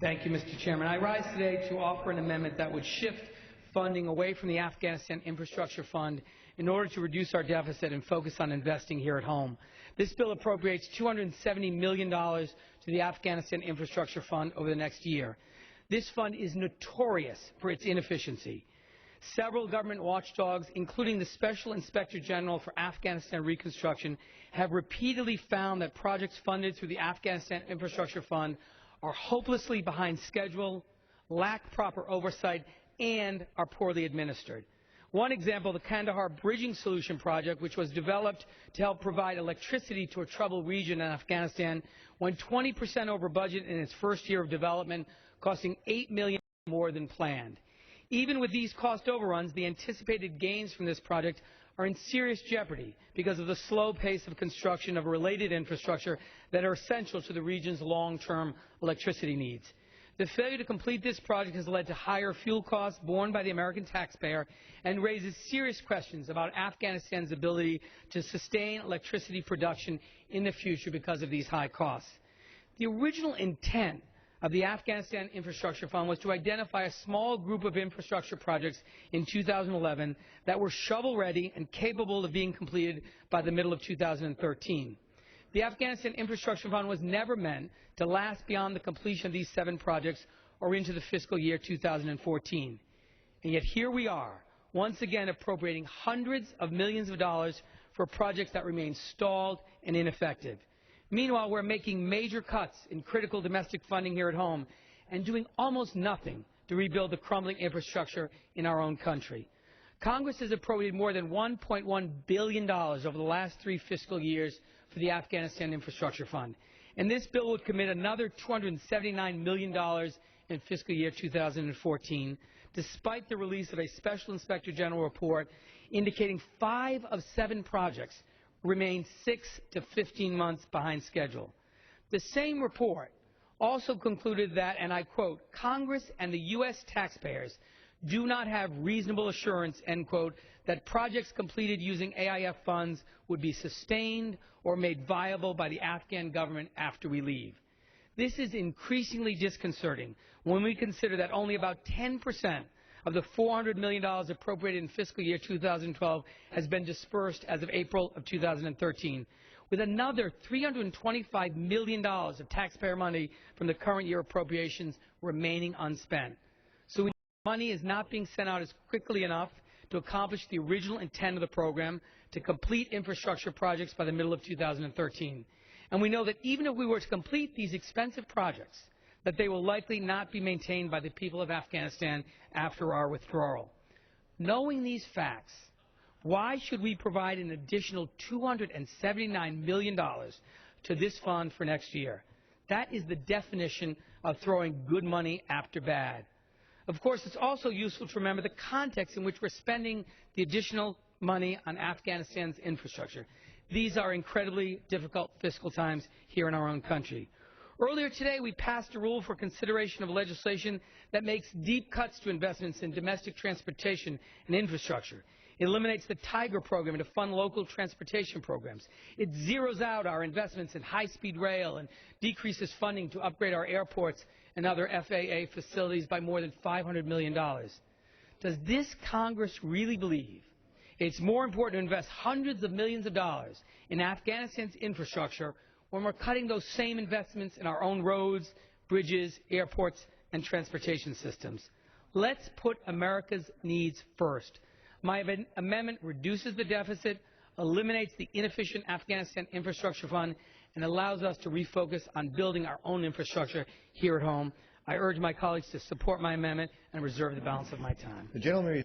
Thank you, Mr. Chairman. I rise today to offer an amendment that would shift funding away from the Afghanistan Infrastructure Fund in order to reduce our deficit and focus on investing here at home. This bill appropriates $270 million to the Afghanistan Infrastructure Fund over the next year. This fund is notorious for its inefficiency. Several government watchdogs, including the Special Inspector General for Afghanistan Reconstruction, have repeatedly found that projects funded through the Afghanistan Infrastructure Fund are hopelessly behind schedule, lack proper oversight, and are poorly administered. One example, the Kandahar Bridging Solution Project, which was developed to help provide electricity to a troubled region in Afghanistan, went 20% over budget in its first year of development, costing $8 million more than planned. Even with these cost overruns, the anticipated gains from this project are in serious jeopardy because of the slow pace of construction of related infrastructure that are essential to the region's long-term electricity needs. The failure to complete this project has led to higher fuel costs borne by the American taxpayer and raises serious questions about Afghanistan's ability to sustain electricity production in the future because of these high costs. The original intent of the Afghanistan Infrastructure Fund was to identify a small group of infrastructure projects in 2011 that were shovel-ready and capable of being completed by the middle of 2013. The Afghanistan Infrastructure Fund was never meant to last beyond the completion of these 7 projects or into the fiscal year 2014. And yet here we are, once again appropriating hundreds of millions of dollars for projects that remain stalled and ineffective. Meanwhile, we're making major cuts in critical domestic funding here at home and doing almost nothing to rebuild the crumbling infrastructure in our own country. Congress has appropriated more than $1.1 billion over the last 3 fiscal years for the Afghanistan Infrastructure Fund, and this bill would commit another $279 million in fiscal year 2014, despite the release of a Special Inspector General report indicating 5 of 7 projects remain 6 to 15 months behind schedule. The same report also concluded that, and I quote, Congress and the U.S. taxpayers do not have reasonable assurance, end quote, that projects completed using AIF funds would be sustained or made viable by the Afghan government after we leave. This is increasingly disconcerting when we consider that only about 10% of the $400 million appropriated in fiscal year 2012 has been dispersed as of April of 2013, with another $325 million of taxpayer money from the current year appropriations remaining unspent. So money is not being sent out as quickly enough to accomplish the original intent of the program to complete infrastructure projects by the middle of 2013. And we know that even if we were to complete these expensive projects, that they will likely not be maintained by the people of Afghanistan after our withdrawal. Knowing these facts, why should we provide an additional $279 million to this fund for next year? That is the definition of throwing good money after bad. Of course, it's also useful to remember the context in which we're spending the additional money on Afghanistan's infrastructure. These are incredibly difficult fiscal times here in our own country. Earlier today, we passed a rule for consideration of legislation that makes deep cuts to investments in domestic transportation and infrastructure. It eliminates the Tiger program to fund local transportation programs. It zeroes out our investments in high-speed rail and decreases funding to upgrade our airports and other FAA facilities by more than $500 million. Does this Congress really believe it's more important to invest hundreds of millions of dollars in Afghanistan's infrastructure when we're cutting those same investments in our own roads, bridges, airports, and transportation systems? Let's put America's needs first. My amendment reduces the deficit, eliminates the inefficient Afghanistan Infrastructure Fund, and allows us to refocus on building our own infrastructure here at home. I urge my colleagues to support my amendment and reserve the balance of my time. The gentleman